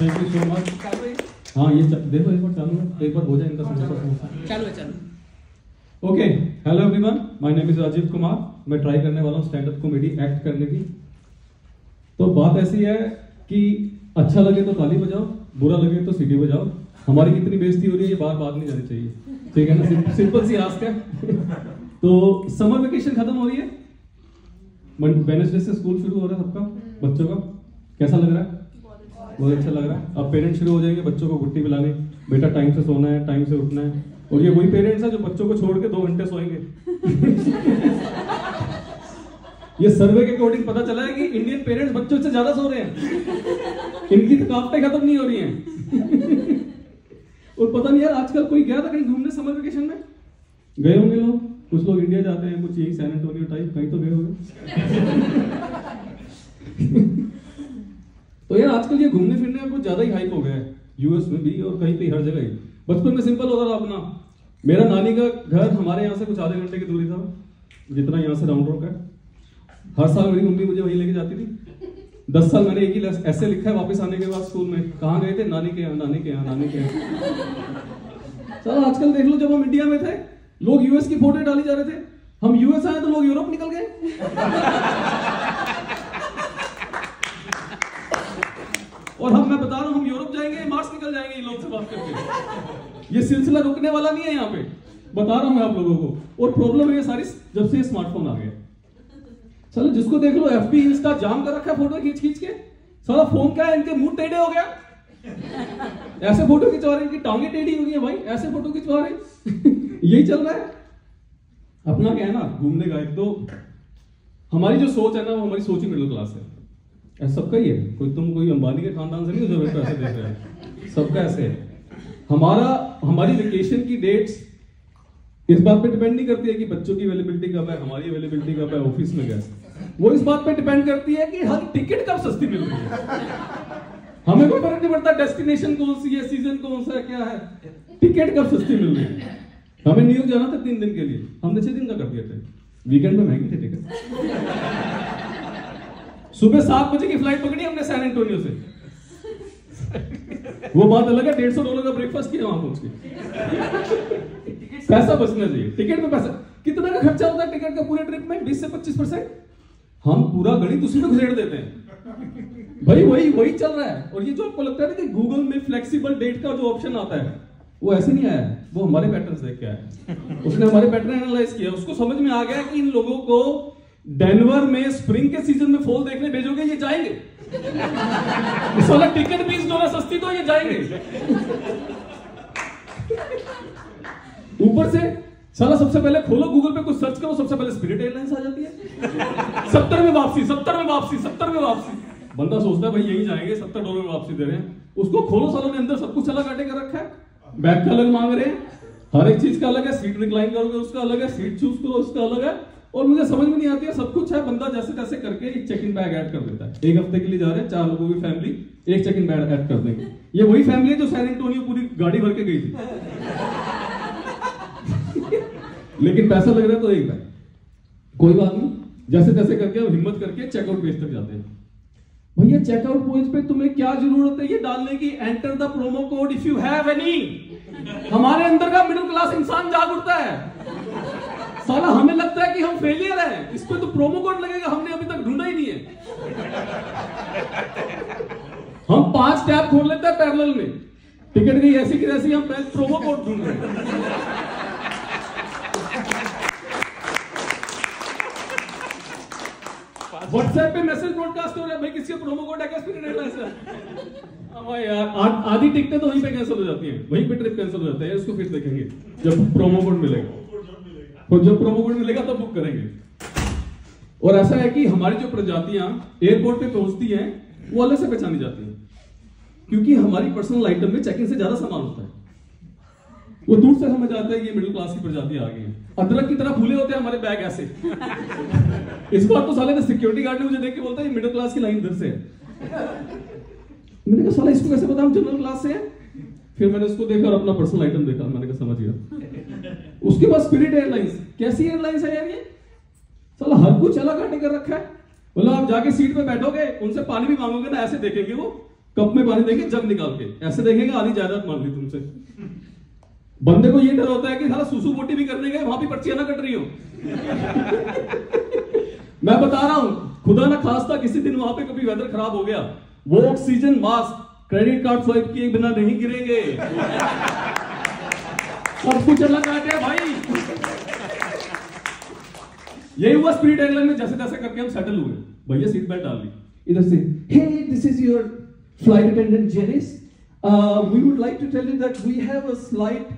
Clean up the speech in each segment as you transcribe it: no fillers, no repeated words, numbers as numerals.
Thank you so much. हाँ ये देखो एक बार चालू है, एक बार हो जाए इनका समोसा। चालू है चालू। Okay, hello everyone, my name is Rajiv Kumar. मैं ट्राई करने वाला हूँ स्टैंड अप कॉमेडी एक्ट करने की। तो बात ऐसी है कि अच्छा लगे तो ताली बजाओ, बुरा लगे तो सीटी बजाओ। हमारी कितनी बेइज्जती हो रही है ये बात नहीं जानी चाहिए, ठीक है ना? सिंपल सी आस्क है। तो समर वेकेशन खत्म हो रही है, वेडनेसडे से स्कूल शुरू हो रहा है सबका, बच्चों का कैसा लग रहा है? बहुत अच्छा लग रहा है। अब पेरेंट्स शुरू हो जाएंगे बच्चों को गुट्टी पिलाने, बेटा टाइम से सोना है, टाइम से उठना है। और ये वही पेरेंट्स हैं जो बच्चों को छोड़ के 2 घंटे सोएंगे। ये सर्वे के अकॉर्डिंग पता चला है कि इंडियन पेरेंट्स बच्चों से ज्यादा सो रहे हैं, इनकी थकावटें खत्म नहीं हो रही हैं। और पता नहीं यार, आजकल कोई गया था कहीं घूमने समर वेकेशन में? गए होंगे लोग, कुछ लोग इंडिया जाते हैं, कुछ यही सैन एंटोनियो टाइप कहीं तो गए होंगे। तो यार आजकल ये घूमने फिरने का कुछ ज्यादा ही हाइप हो गया है, यूएस में भी और कहीं पे हर जगह ही। बचपन में सिंपल होता था अपना, मेरा नानी का घर हमारे यहाँ से कुछ आधे घंटे की दूरी था, जितना यहाँ से राउंड रोड है। हर साल मेरी मम्मी मुझे वहीं लेके जाती थी। 10 साल मैंने एक ही ऐसे लिखा है वापस आने के बाद स्कूल में, कहाँ गए थे? नानी के यहाँ, नानी के यहाँ, नानी के यहाँ। चलो आजकल देख लो, जब हम इंडिया में थे लोग यूएस की फोटो डाली जा रहे थे, हम यूएस आए तो लोग यूरोप निकल गए। और मैं बता रहा हूं, हम यूरोप जाएंगे, मार्स निकल जाएंगे ये लोग से बात करके। ये सिलसिला रुकने वाला नहीं है यहाँ पे, बता रहा हूं मैं आप लोगों को। और प्रॉब्लम है सारी जब से स्मार्टफोन आ गया। चलो जिसको देख लो एफबी इंस्टा जाम कर रखा है फोटो खींच खींच के। सारा फोन क्या है, इनके मुंह टेढ़े हो गया, ऐसे फोटो खिंचवा रहे हैं, इनकी टांगे टेढ़ी हो गई है भाई, ऐसे फोटो खिंचवा रहे हैं। यही चल रहा है। अपना क्या है ना, घूमने का एक तो हमारी जो सोच है ना, वो हमारी सोच ही मिडिल क्लास है। ऐसा सबका ही है, कोई अंबानी के खानदान से नहीं जो पैसे दे रहे हैं, सबका ऐसे है। हमारी वेकेशन की डेट्स इस बात पे डिपेंड नहीं करती है कि बच्चों की अवेलेबिलिटी कब है, हमारी अवेलेबिलिटी कब है, ऑफिस में कैसे, वो इस बात पे डिपेंड करती है कि हर टिकट कब सस्ती मिल रही है। हमें कोई फर्क नहीं पड़ता डेस्टिनेशन कौन सी है, सीजन कौन सा है, क्या है, टिकट कब सस्ती मिल रही है। हमें न्यूयॉर्क जाना था 3 दिन के लिए, हमने 6 दिन का कर दिया था। वीकेंड में महंगी थे टिकट। सुबह 7 बजे की फ्लाइट पकड़ी हमने सैन एंटोनियो से। वो बात अलग है, $150 का ब्रेकफास्ट किया वहां पहुंच के। पैसा बचना चाहिए, टिकट में पैसा। कितना का खर्चा होता है टिकट का पूरे ट्रिप में? 20 से 25%। हम पूरा गणित उसी में घुसेड़ देते हैं भाई, वही चल रहा है। और ये जो आपको लगता है ना कि गूगल में फ्लेक्सिबल डेट का जो ऑप्शन आता है, वो ऐसे नहीं आया है, वो हमारे पैटर्न्स देख के आया है। उसने हमारे पैटर्न एनालाइज किया, उसको समझ में आ गया कि इन लोगों को डेनवर में स्प्रिंग के सीजन में फॉल देखने भेजोगे, ये जाएंगे। इस वाला टिकट $20 सस्ती तो ये जाएंगे। ऊपर से साला सबसे पहले खोलो गूगल पे, कुछ सर्च करो, सबसे पहले स्पिरिट एयरलाइंस आ जाती है। 70 में वापसी, 70 में वापसी, 70 में वापसी। बंदा सोचता है भाई यही जाएंगे, $70 में वापसी दे रहे हैं। उसको खोलो, सालों ने अंदर सब कुछ अलग काटे कर रखा है, बैग का अलग मांग रहे हैं, हर एक चीज का अलग है। सीट रिक्लाइन करोगे उसका अलग है, सीट चूज करो उसका अलग है। और मुझे समझ में नहीं आती है, सब कुछ है, बंदा जैसे तैसे करके एक चेक इन बैग ऐड कर देता है। 1 हफ्ते के लिए जा रहे हैं, 4 लोगों की फैमिली, एक चेक इन बैग ऐड कर देंगे। ये वही फैमिली है जो सैन एंटोनियो पूरी गाड़ी भर के गई थी। लेकिन पैसा लग रहा है तो एक बैग, कोई बात नहीं, जैसे तैसे करके हम हिम्मत करके चेकआउट पेज तक जाते हैं। भैया चेकआउट पेज पे तुम्हें क्या जरूरत है ये डालने की? Enter the promo code if you have any. हमारे अंदर का मिडिल क्लास इंसान जाग उठता है। साला हमें लगता है कि हम फेलियर हैं, इस पे तो प्रोमो कोड लगेगा, हमने अभी तक ढूंढा ही नहीं है। हम 5 टैब खोल लेते हैं पैरेलल में, टिकट गई ऐसी की ऐसी, हम प्रोमो कोड ढूंढ रहे हैं। व्हाट्सएप पे मैसेज ब्रॉडकास्ट हो रहा है, भाई किसी का प्रोमो कोड है क्या स्पिरिट एयरलाइंस का? यार आधी टिकटें तो वहीं पे कैंसिल हो जाती हैं, वहीं पे ट्रिप कैंसिल हो जाता है। इसको फिर देखेंगे जब प्रोमो कोड मिलेगा, और जब प्रोमो कोड मिलेगा तब बुक करेंगे। और ऐसा है कि हमारी जो प्रजातियां एयरपोर्ट पे पहुंचती हैं वो अलग से पहचानी जाती हैं, क्योंकि हमारी पर्सनल आइटम में चेक इन से ज्यादा सामान होता है। वो दूर से समझ आता है कि ये मिडिल क्लास की प्रजातियां आ गई हैं। अदरक की तरह फूले होते हैं हमारे बैग ऐसे। इस बार तो साले ने सिक्योरिटी गार्ड ने मुझे देख के बोलता है ये मिडिल क्लास की लाइन इधर से है। मैंने कहा साला इसको कैसे पता हम जनरल क्लास से हैं? फिर मैंने उसको देखा और अपना पर्सनल आइटम देखा, मैंने कहा समझ गया। उसके बाद स्पिरिट एयरलाइंस, कैसी एयरलाइंस है यार ये? साला हर कुछ अलग काटे कर रखा है। मतलब आप जाके सीट पे बैठोगे, उनसे पानी भी मांगोगे ना, ऐसे देखेंगे वो कप में पानी देंगे जग निकाल के, ऐसे देखेंगे आधी जायदाद मान ली तुमसे। बंदे को ये डर होता है कि साला सुसु बोटी भी करने गए, वहां भी पर्चियां ना कट रही हो। मैं बता रहा हूं, खुदा ना खास्ता किसी दिन वहां पे कभी वेदर खराब हो गया, वो oxygen mask credit card swipe किए बिना नहीं गिरेंगे। सब कुछ अलग आ गया भाई। यही हुआ स्पीड एयरलाइन में, जैसे तैसे करके हम सेटल हुए। भैया सीट बेल्ट डाल ली, इधर से hey this is your flight attendant Janice, we would like to tell you that we have a slight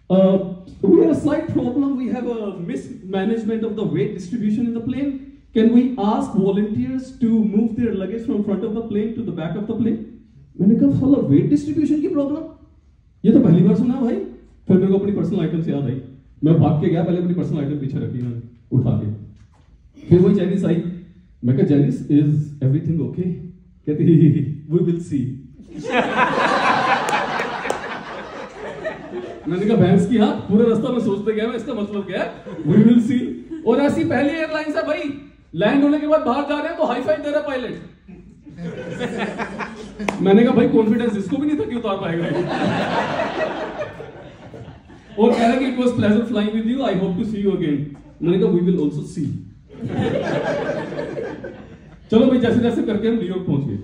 problem. We have a mismanagement of the weight distribution in the plane. Can we ask volunteers to move their luggage from front of the plane to the back of the plane? मैंने कहा साला weight distribution की problem, ये तो पहली बार सुना भाई। फिर मेरे को अपनी पर्सनल आइटम्स याद आई, मैं भाग के गया, पहले अपनी पर्सनल आइटम पीछे रखी मैंने उठा के। फिर वही जैनिस आई, मैं कहा जैनिस इज एवरीथिंग ओके? कहती वी विल सी। मैंने कहा भैंस की, हाँ पूरे रास्ता में सोचते गया मैं इसका मतलब क्या है, वी विल सी। और ऐसी पहली एयरलाइंस है भाई, लैंड होने के बाद बाहर जा रहे हैं तो हाई फाइव दे रहा पायलट। मैंने कहा भाई कॉन्फिडेंस इसको भी नहीं था कि उतार पाएगा। और कह रहा कि it was pleasure flying with you, I hope to see you again. मैंने कहा वी विल आल्सो सी। चलो भाई जैसे जैसे करके हम न्यूयॉर्क पहुंच गए।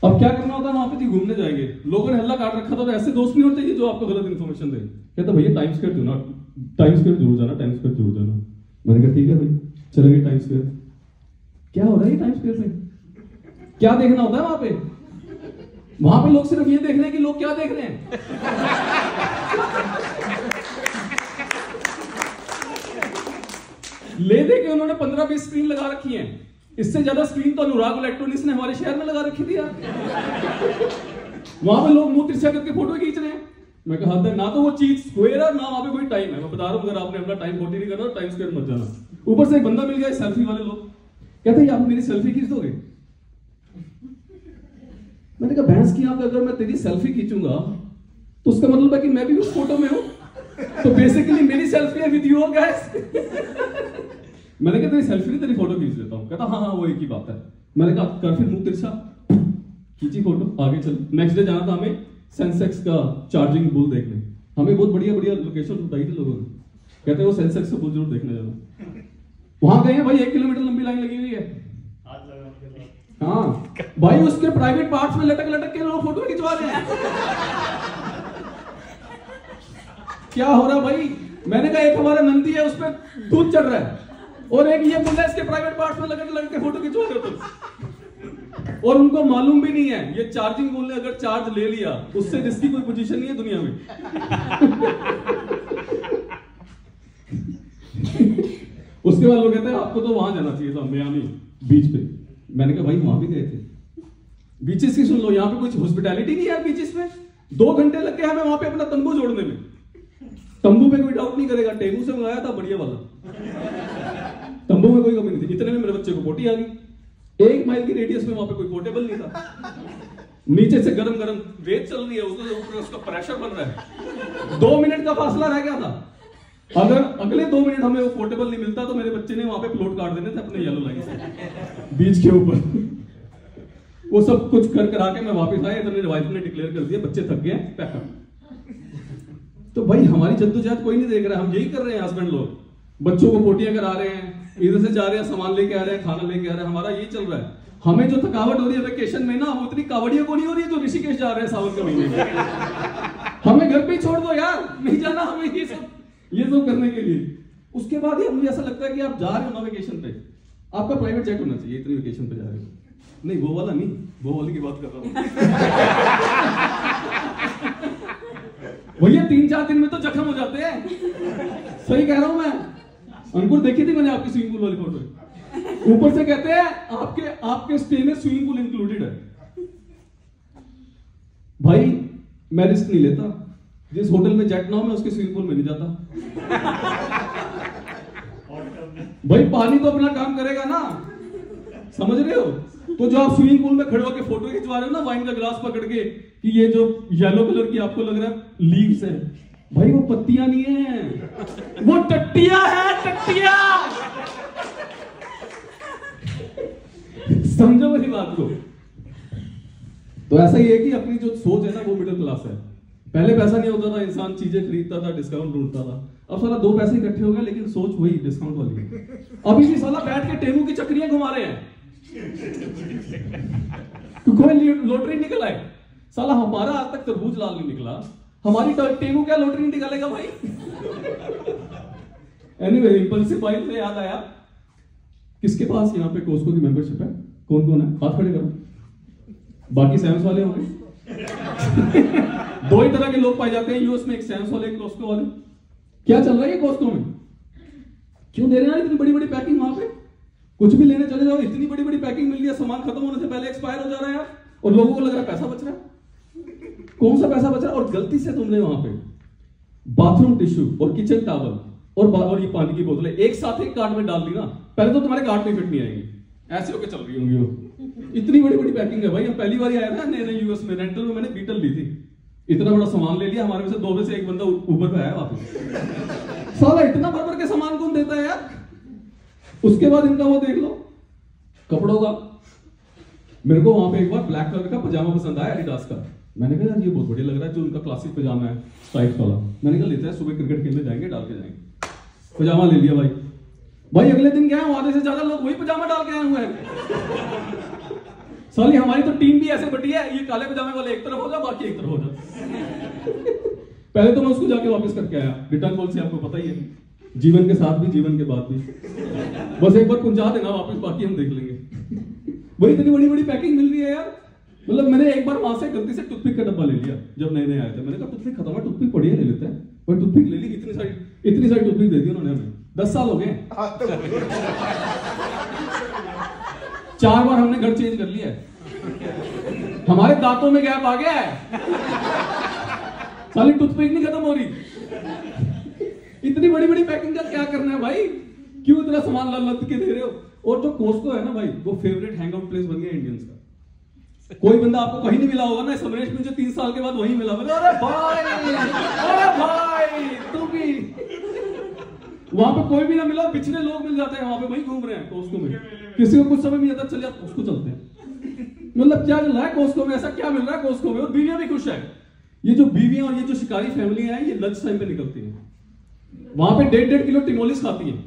अब क्या करना होता है वहां पे जी, घूमने जाएंगे। लोगों ने हल्ला काट रखा था, तो ऐसे दोस्त नहीं होते जो आपको गलत इन्फॉर्मेशन दे। कहता भैया टाइम स्क्वायर जाना, टाइम स्क्वायर जरूर जाना, टाइम स्क्वायर जरूर जाना। मैंने कहा ठीक है भाई चलेंगे टाइम स्क्वायर। क्या हो रहा है टाइम स्क्वायर में, क्या देखना होता है वहां पे? वहां पे लोग सिर्फ ये देख रहे हैं कि लोग क्या देख रहे हैं। ले दे के उन्होंने 15-20 स्क्रीन लगा रखी हैं। इससे ज्यादा स्क्रीन तो अनुराग इलेक्ट्रॉनिक्स ने हमारे शहर में लगा रखी थी यार। वहां पे लोग मुंह तिरछा करके फोटो खींच रहे हैं। मैं कहा ना तो वो चीज स्क्वायर है ना वहां पे कोई टाइम है। मैं बता रहा हूं, अगर आपने अपना टाइम खोटी नहीं करना टाइम स्क्वायर मत जाना। ऊपर से एक बंदा मिल गया सेल्फी वाले लोग, कहते हैं आप मेरी सेल्फी खींच दोगे? मैंने कहा भैंस की आंख, अगर मैं तेरी सेल्फी खींचूंगा तो उसका मतलब है कि मैं भी उस फोटो में हूं, तो बेसिकली मेरी सेल्फी है विद यू गाइस। मैंने कहा तेरी सेल्फी नहीं तेरी फोटो खींच लेता हूं। कहता हाँ हाँ वो एक ही बात है। मैंने कहा कर फिर मुंह तिरछा, खींची फोटो, आगे चल। नेक्स्ट डे जाना था हमें सेंसेक्स का चार्जिंग बुल देखने। हमें बहुत बढ़िया बढ़िया लोकेशन बताई थी लोगों ने, कहते वो सेंसेक्स का बुल जरूर देखने जाना। वहां गए हैं भाई, 1 किलोमीटर लंबी लाइन लगी हुई है। हाँ भाई उसके प्राइवेट पार्ट्स में लटक लटक के लोग फोटो खिंचवा रहे हैं। क्या हो रहा भाई? मैंने कहा एक हमारा नंदी है उस पर दूध चढ़ रहा है, और एक ये बुल्ला इसके प्राइवेट पार्ट्स में लटक लटक के फोटो खिंचवा रहे हो। और उनको मालूम भी नहीं है ये चार्जिंग बुल ने अगर चार्ज ले लिया उससे जिसकी कोई पोजीशन नहीं है दुनिया में। उसके बाद लोग कहते हैं आपको तो वहां जाना चाहिए था, मियामी बीच पे। मैंने कहा भाई वहां भी गए थे। बीचेस की सुन लो, यहाँ पे कुछ हॉस्पिटैलिटी नहीं है बीचेस में। 2 घंटे लग गए हमें वहां पे अपना तंबू जोड़ने में। तंबू पे कोई डाउट नहीं करेगा, टेबू से मंगाया था बढ़िया वाला। तंबू में कोई कमी नहीं थी। इतने में मेरे बच्चे को पोटी आ गई। 1 माइल की रेडियस में वहां पे कोई पोर्टेबल नहीं था। नीचे से गरम गरम रेत चल रही है, उसका प्रेशर बन रहा है। 2 मिनट का फासला रह गया था। अगर अगले 2 मिनट हमें वो पोर्टेबल नहीं मिलता तो मेरे बच्चे ने वहां पे प्लॉट काट देने थे अपने येलो लाइन से बीच के ऊपर। वो सब कुछ कर करा के मैं वापस आया, इतने वाइफ ने डिक्लेयर कर दिया बच्चे थक गए पैकअप। तो भाई हमारी जद्दोजहद कोई नहीं देख रहा है, हम यही कर रहे हैं हस्बैंड लोग। बच्चों को पोटियां करा रहे हैं, इधर से जा रहे हैं सामान लेके आ रहे हैं, खाना लेके आ रहे हैं, हमारा यही चल रहा है। हमें जो थकावट हो रही है वेकेशन में ना, वो इतनी कावड़ियों को नहीं हो रही है जो ऋषिकेश जा रहे हैं सावन के महीने में। हमें घर पे ही छोड़ दो यार, नहीं जाना हमें ये सब करने के लिए। उसके बाद ही हमें ऐसा लगता है कि आप जा रहे हो ना वेकेशन पे, आपका प्राइवेट जेट होना चाहिए। इतनी वेकेशन पे जा रहे हो, नहीं वो वाला नहीं, वो वाले की बात कर रहा हूं। भैया 3-4 दिन में तो जख्म हो जाते हैं। सही कह रहा हूं मैं। अंकुर देखी थी मैंने आपकी स्विमिंग पूल वाली फोटो। ऊपर से कहते हैं आपके स्टे में स्विमिंग पूल इंक्लूडेड है। भाई मैं रिस्क नहीं लेता, जिस होटल में जेट ना हो मैं उसके स्विमिंग पूल में नहीं जाता। भाई पानी तो अपना काम करेगा ना, समझ रहे हो? तो जो आप स्विमिंग पूल में खड़े होकर फोटो खिंचवा रहे हो ना वाइन का ग्लास पकड़ के, कि ये जो येलो कलर की आपको लग रहा है लीव्स है, भाई वो पत्तियां नहीं है, वो टट्टियां है, टट्टियां। समझो मेरी बात को। तो ऐसा ही है कि अपनी जो सोच है ना वो मिडिल क्लास है। पहले पैसा नहीं होता था, इंसान चीजें खरीदता था, डिस्काउंट ढूंढता था। अब साला 2 पैसे इकट्ठे हो गए लेकिन सोच वही डिस्काउंट वाली है। अभी भी साला बैठ के टेमू की चक्रियां घुमा रहे हैं। कोई लॉटरी निकल आए, साला हमारा आज तक तरबूज लाल नहीं निकला, हमारी टेमू क्या लॉटरी निकालेगा भाई। एनीवे, इंपल्सिव बाइंग से याद आया, किसके पास यहाँ पे कॉस्को की मेंबरशिप है? कौन कौन है? हाथ खड़े करो। बाकी सैम्स वाले होंगे। 2 ही तरह के लोग पाए जाते हैं यूएस में, एक सैम्स वाले, एक कॉस्को वाले। क्या चल रहा है कॉस्को में? क्यों दे रहे हैं इतनी बड़ी बड़ी पैकिंग? वहां पे कुछ भी लेने चले जाओ, इतनी बड़ी बड़ी पैकिंग मिल रही है, सामान खत्म होने से पहले एक्सपायर हो जा रहा है यार, और लोगों को लग रहा है पैसा बच रहा है। कौन सा पैसा बच रहा है? और गलती से तुमने वहां पे बाथरूम टिश्यू और किचन टॉवल और ये पानी की बोतलें एक साथ एक कार्ट में डाल दी ना, पहले तो तुम्हारे कार्ट में फिट नहीं आएगी, ऐसे होके चल रही होंगी वो। इतनी बड़ी बड़ी पैकिंग है भाई। हम पहली बार आया था नए नए यूएस में, रेंटल में मैंने बीटल ली थी, इतना बड़ा सामान ले लिया, हमारे में से 2 में से एक बंदा ऊबर पे आया वापस। साला इतना भर के सामान कौन देता है यार? उसके बाद इनका वो देख लो कपड़ों का। मेरे को वहां पे एक बार ब्लैक कलर का पजामा पसंद आया एडिडास का। मैंने कहा यार ये बहुत बढ़िया लग रहा है, जो उनका क्लासिक पजामा है स्ट्राइप्स वाला। मैंने कहा लेते हैं, सुबह क्रिकेट खेलने जाएंगे, डाल के जाएंगे। पजामा ले लिया भाई। अगले दिन क्या है, आधे से ज्यादा लोग वही पजामा डाल के आए हुए हैं। साली हमारी तो टीम भी ऐसे बटी है, ये काले पजामे वाले एक तरफ हो जाए, बाकी एक तरफ हो जाए। पहले तो मैं उसको जाके वापस करके आया। रिटर्न पॉलिसी आपको पता ही है, जीवन के साथ भी जीवन के बाद भी। बस एक बार पहुंचा देना वापस, बाकी हम देख लेंगे। वही इतनी बड़ी बड़ी पैकिंग मिल रही है यार। मतलब मैंने एक बार वहां से गलती से टूथपिक का डब्बा ले लिया, जब नए नए आए थे। मैंने कहा टूथपिक खत्म है, टूथपिक बढ़िया ले लेते हैं। वही टूथपिक ले ली, इतनी सारी टूथपिक दे दी उन्होंने हमें। 10 साल हो गए। 4 बार हमने घर चेंज कर लिया है। हमारे दांतों में गैप आ गया है। साली टूथपिक नहीं खत्म हो रही। इतनी बड़ी बड़ी पैकिंग का क्या करना है भाई? क्यों इतना सामान लद के दे रहे हो? और जो कॉस्को है ना भाई, वो फेवरेट हैंगआउट प्लेस बन गया इंडियंस का। कोई बंदा आपको कहीं नहीं मिला होगा ना, समरेश मुझे 3 साल के बाद वहीं मिला। अरे भाई तू भी वहां पे कोई भी ना मिला, पिछले लोग मिल जाते हैं वहां पे, वहीं घूम रहे हैं कॉस्को में। किसी को कुछ समझ नहीं आता, चलिए कॉस्को चलते हैं। मतलब क्या चल रहा है कॉस्को में? ऐसा क्या मिल रहा है कॉस्को में? और बीवियां भी खुश है। ये जो बीवियां और ये जो शिकारी फैमिली है, ये लंच टाइम पे निकलती है। वहां पे 1.5 किलो टिमोलिस खाती है।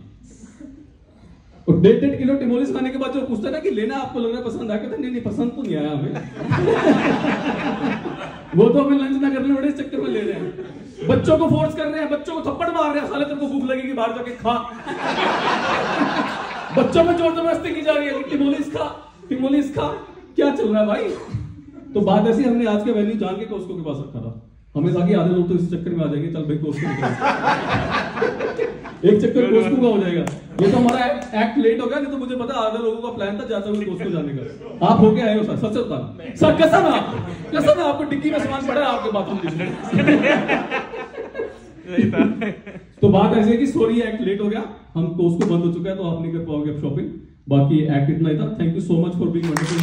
और 1.5 किलो टिमोलिस खाने के बाद जो पूछता है ना कि लेना आपको लग रहा है पसंद आया, कहते नहीं पसंद तो नहीं आया हमें। वो तो हमें लंच ना करने बड़े चक्कर में ले रहे हैं। बच्चों को फोर्स कर रहे हैं, बच्चों को थप्पड़ मार रहे हैं, साले तेरे को भूख लगेगी बाहर जाके खा। बच्चों में जोर जबरदस्ती की जा रही है, टिमोलिस खा। क्या चल रहा है भाई? तो बात ऐसी, हमने आज के वेन्यू जान के कॉस्को के पास रखा था। हमें था कि आधे लोग तो इस चक्कर में आ जाएंगे, चल भाई कॉस्को एक चक्कर कॉस्को का हो जाएगा। ये तो हमारा एक्ट लेट हो गया, नहीं तो मुझे पता आधे लोगों का प्लान था जाते हुए कॉस्को जाने का। आप होके आए हो सर, सच बताना सर, कसम है आपको डिक्की में सामान पड़ा है आपके बाथरूम में। तो बात ऐसी है कि सॉरी एक्ट लेट हो गया, हम कॉस्को बंद हो चुका है, तो आप नहीं कर पाओगे अब शॉपिंग। बाकी एक्ट इतना ही था। Thank you so much for being wonderful.